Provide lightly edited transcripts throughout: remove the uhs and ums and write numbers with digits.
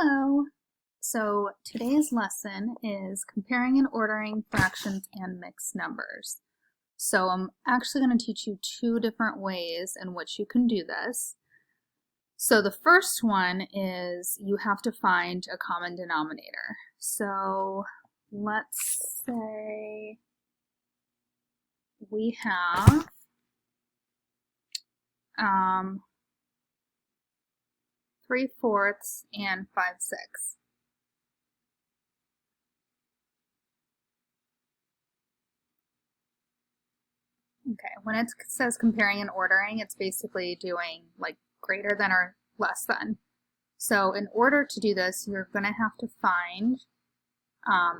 Hello! So today's lesson is comparing and ordering fractions and mixed numbers. So I'm actually going to teach you two different ways in which you can do this. So the first one is you have to find a common denominator. So let's say we have 3/4 and 5/6. Okay, when it says comparing and ordering, it's basically doing like greater than or less than. So in order to do this, you're going to have to find,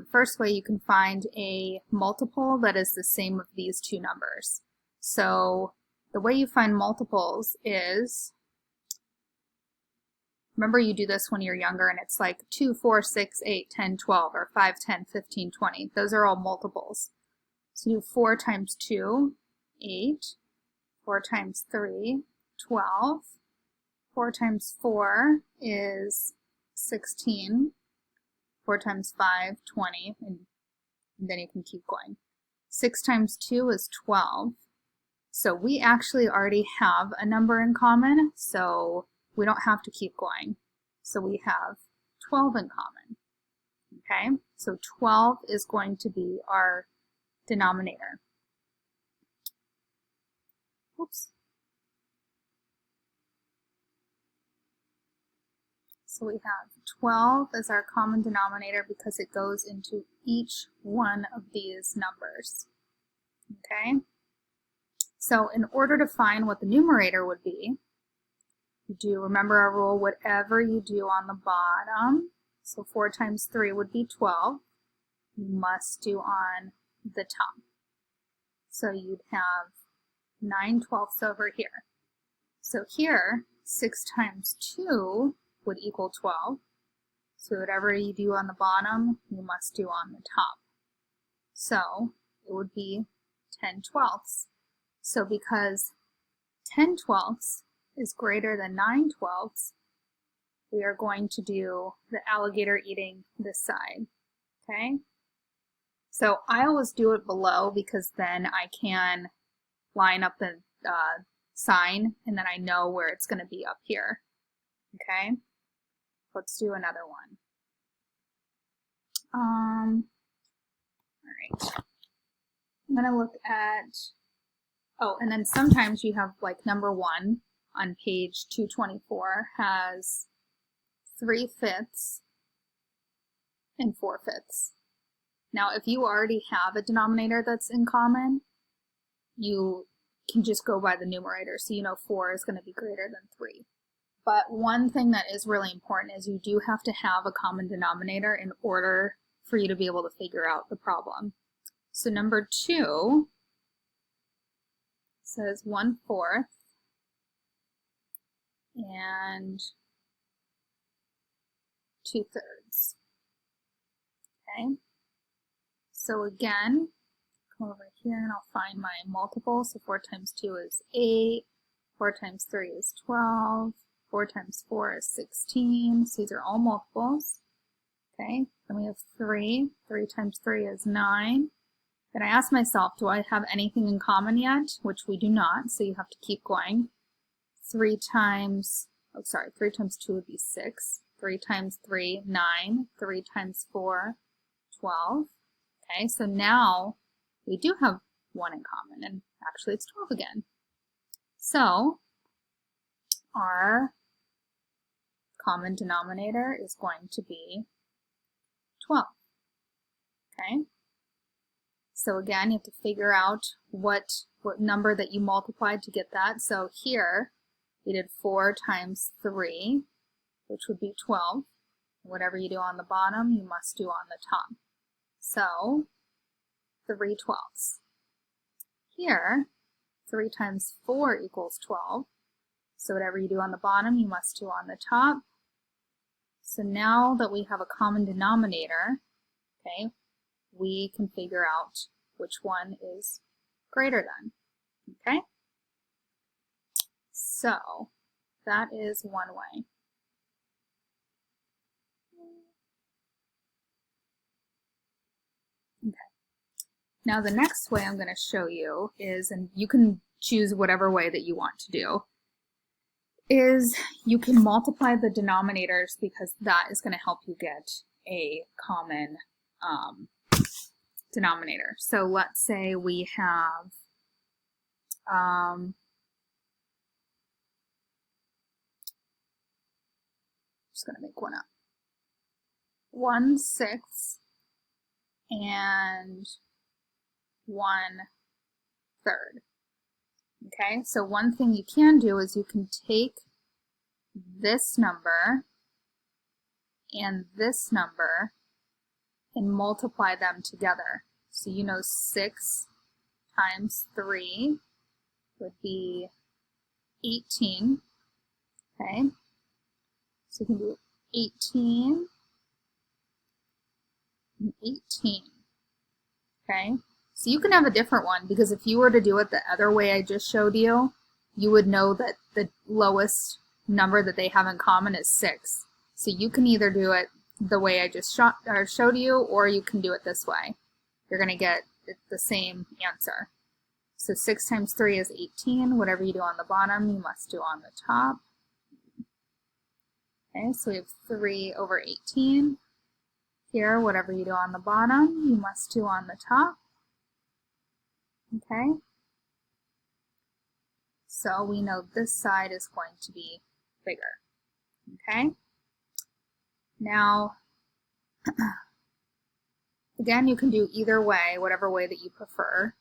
first way you can find a multiple that is the same of these two numbers. So the way you find multiples is, remember you do this when you're younger and it's like 2, 4, 6, 8, 10, 12, or 5, 10, 15, 20. Those are all multiples. So you do 4 times 2, 8, 4 times 3, 12, 4 times 4 is 16, 4 times 5, 20, and then you can keep going. 6 times 2 is 12. So we actually already have a number in common, so we don't have to keep going. So we have 12 in common. Okay, so 12 is going to be our denominator. Oops. So we have 12 as our common denominator because it goes into each one of these numbers. Okay? So in order to find what the numerator would be, you do remember our rule, whatever you do on the bottom, so 4 times 3 would be 12, you must do on the top. So you'd have 9/12 over here. So here, 6 times 2 would equal 12. So whatever you do on the bottom, you must do on the top. So it would be 10/12. So because 10/12 is greater than 9/12, we are going to do the alligator eating this side. Okay? So I always do it below because then I can line up the sign and then I know where it's going to be up here. Okay? Let's do another one. All right. I'm going to look at, oh, and then sometimes you have like number 1 on page 224 has 3/5 and 4/5. Now, if you already have a denominator that's in common, you can just go by the numerator. So you know 4 is going to be greater than 3. But one thing that is really important is you do have to have a common denominator in order for you to be able to figure out the problem. So number 2 says 1/4 and 2/3. Okay, so again, come over here and I'll find my multiple. So 4 times 2 is 8, 4 times 3 is 12, 4 times 4 is 16. So these are all multiples. Okay, then we have 3. 3 times 3 is 9. Then I ask myself, do I have anything in common yet? Which we do not, so you have to keep going. 3 times 2 would be 6. 3 times 3, 9. 3 times 4, 12. Okay, so now we do have 1 in common, and actually it's 12 again. So our common denominator is going to be 12. Okay, so again, you have to figure out what number that you multiplied to get that. So here we did 4 times 3, which would be 12. Whatever you do on the bottom, you must do on the top. So 3/12. Here, 3 times 4 equals 12. So whatever you do on the bottom, you must do on the top. So now that we have a common denominator, okay, we can figure out which one is greater than. Okay? So that is one way. Now the next way I'm going to show you is, and you can choose whatever way that you want to do, is you can multiply the denominators because that is going to help you get a common denominator. So let's say we have just going to make one up. 1/6 and 1/3. Okay, so one thing you can do is you can take this number and this number and multiply them together. So you know 6 times 3 would be 18. Okay, so you can do 18 and 18. Okay, so you can have a different one, because if you were to do it the other way I just showed you, you would know that the lowest number that they have in common is 6. So you can either do it the way I just showed you, or you can do it this way. You're going to get the same answer. So 6 times 3 is 18. Whatever you do on the bottom, you must do on the top. Okay, so we have 3 over 18. Here, whatever you do on the bottom, you must do on the top. Okay, so we know this side is going to be bigger. Okay, now again, you can do either way, whatever way that you prefer.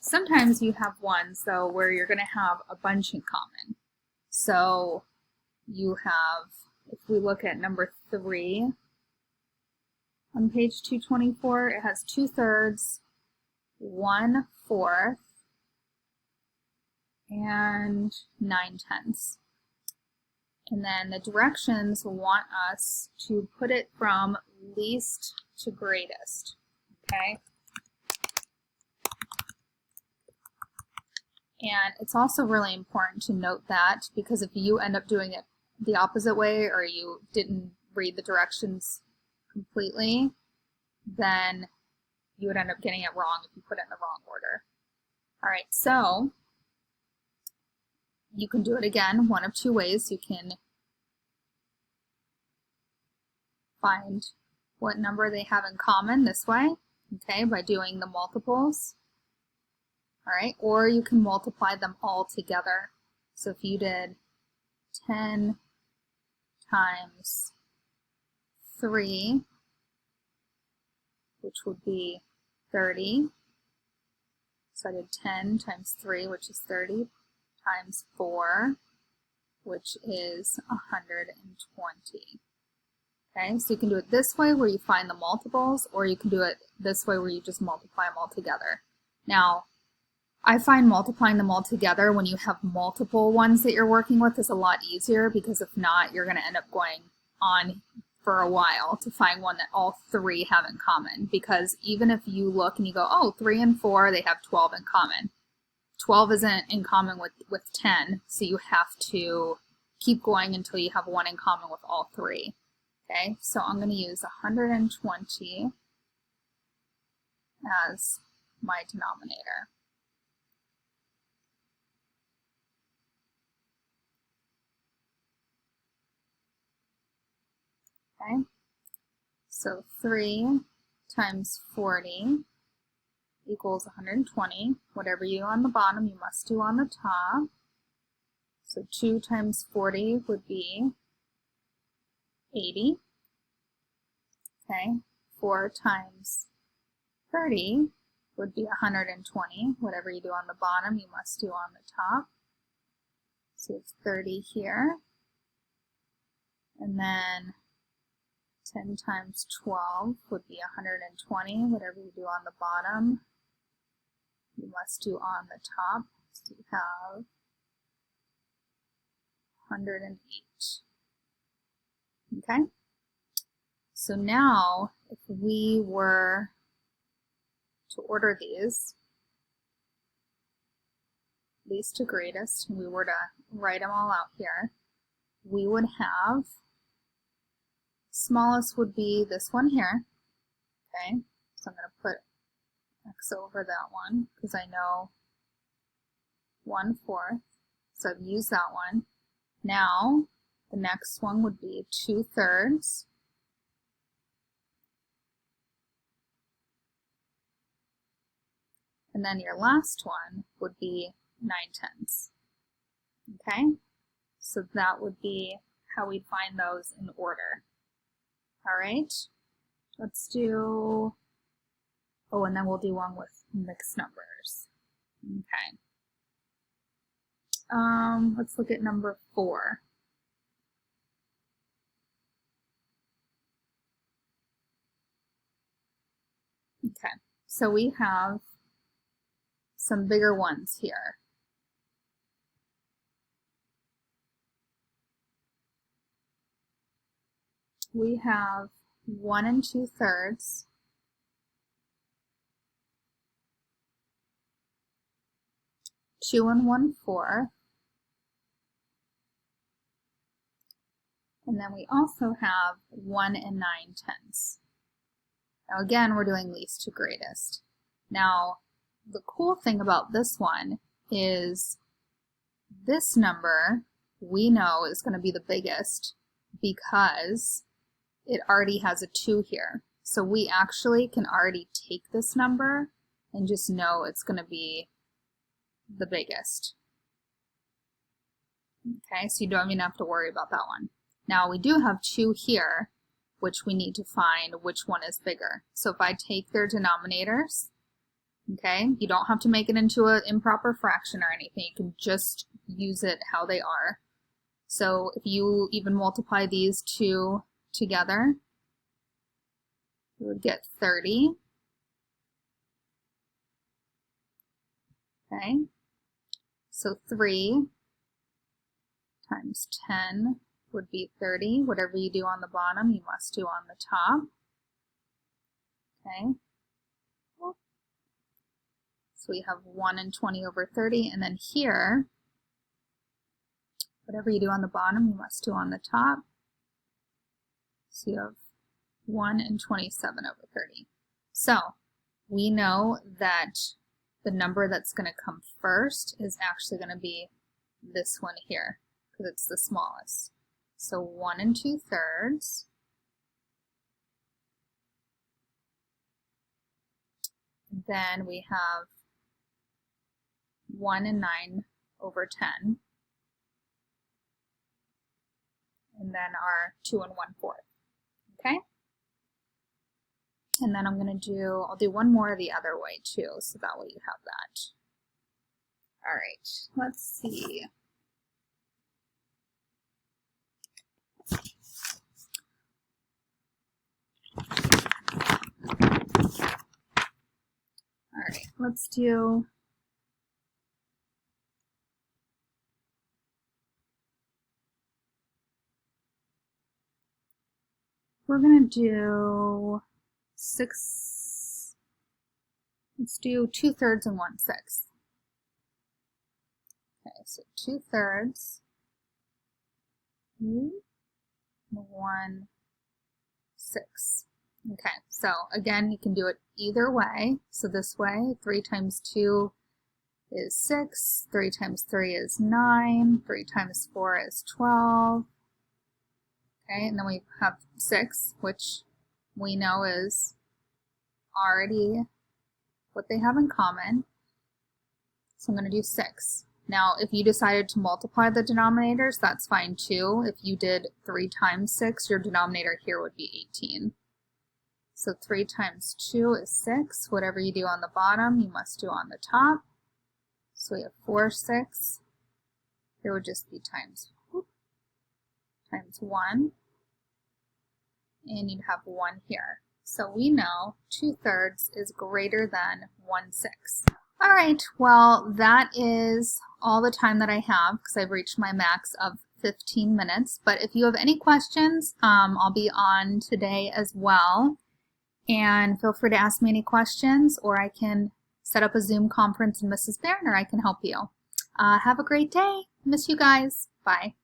Sometimes you have ones though where you're going to have a bunch in common. So you have, if we look at number 3 on page 224, it has 2/3, 1/4, and 9/10. And then the directions want us to put it from least to greatest. Okay? And it's also really important to note that, because if you end up doing it the opposite way, or you didn't read the directions completely, then you would end up getting it wrong if you put it in the wrong order. All right, so you can do it again one of two ways. You can find what number they have in common this way, okay, by doing the multiples. All right, or you can multiply them all together. So if you did 10 times 3, which would be 30. So I did 10 times 3, which is 30, times 4, which is 120. Okay, so you can do it this way where you find the multiples, or you can do it this way where you just multiply them all together. Now, I find multiplying them all together when you have multiple ones that you're working with is a lot easier, because if not, you're going to end up going on for a while to find one that all 3 have in common. Because even if you look and you go, oh, 3 and 4, they have 12 in common. 12 isn't in common with 10, so you have to keep going until you have one in common with all 3. Okay, so I'm going to use 120 as my denominator. Okay, so 3 times 40 equals 120. Whatever you do on the bottom, you must do on the top. So 2 times 40 would be 80. Okay, 4 times 30 would be 120. Whatever you do on the bottom, you must do on the top. So it's 30 here. And then 10 times 12 would be 120. Whatever you do on the bottom, you must do on the top. So you have 108. Okay? So now, if we were to order these, least to greatest, and we were to write them all out here, we would have, smallest would be this one here, okay? So I'm going to put x over that one because I know 1/4. So I've used that one. Now the next one would be 2/3. And then your last one would be 9/10. Okay? So that would be how we'd find those in order. All right? Let's do, oh, and then we'll do one with mixed numbers. Okay. Let's look at number 4. Okay, so we have some bigger ones here. We have 1 2/3, 2 1/4, and then we also have 1 9/10. Now again, we're doing least to greatest. Now, the cool thing about this one is this number we know is going to be the biggest because it already has a 2 here. So we actually can already take this number and just know it's going to be the biggest. Okay, so you don't even have to worry about that one. Now we do have 2 here, which we need to find which one is bigger. So if I take their denominators, okay, you don't have to make it into an improper fraction or anything. You can just use it how they are. So if you even multiply these 2 together, you would get 30. Okay, so 3 times 10 would be 30. Whatever you do on the bottom, you must do on the top. Okay. So we have 1 20 over 30, and then here, whatever you do on the bottom, you must do on the top. So you have 1 27 over 30. So we know that the number that's going to come first is actually going to be this one here, because it's the smallest. So 1 2/3. Then we have 1 9 over 10. And then our 2 1/4. Okay? And then I'm going to I'll do one more the other way too, so that way you have that. All right, let's see. All right, let's do we're going to do 6, let's do 2/3 and 1/6. Okay, so 2/3, 1/6. Okay, so again, you can do it either way. So this way, 3 times 2 is 6, 3 times 3 is 9, 3 times 4 is 12. Okay, and then we have 6, which we know is already what they have in common. So I'm going to do 6. Now, if you decided to multiply the denominators, that's fine too. If you did 3 times 6, your denominator here would be 18. So 3 times 2 is 6. Whatever you do on the bottom, you must do on the top. So we have 4 6. Here would just be times 1. And you'd have 1 here. So we know 2/3 is greater than 1/6. All right, well, that is all the time that I have because I've reached my max of 15 minutes. But if you have any questions, I'll be on today as well. And feel free to ask me any questions, or I can set up a Zoom conference in Mrs. Barron, or I can help you. Have a great day. Miss you guys. Bye.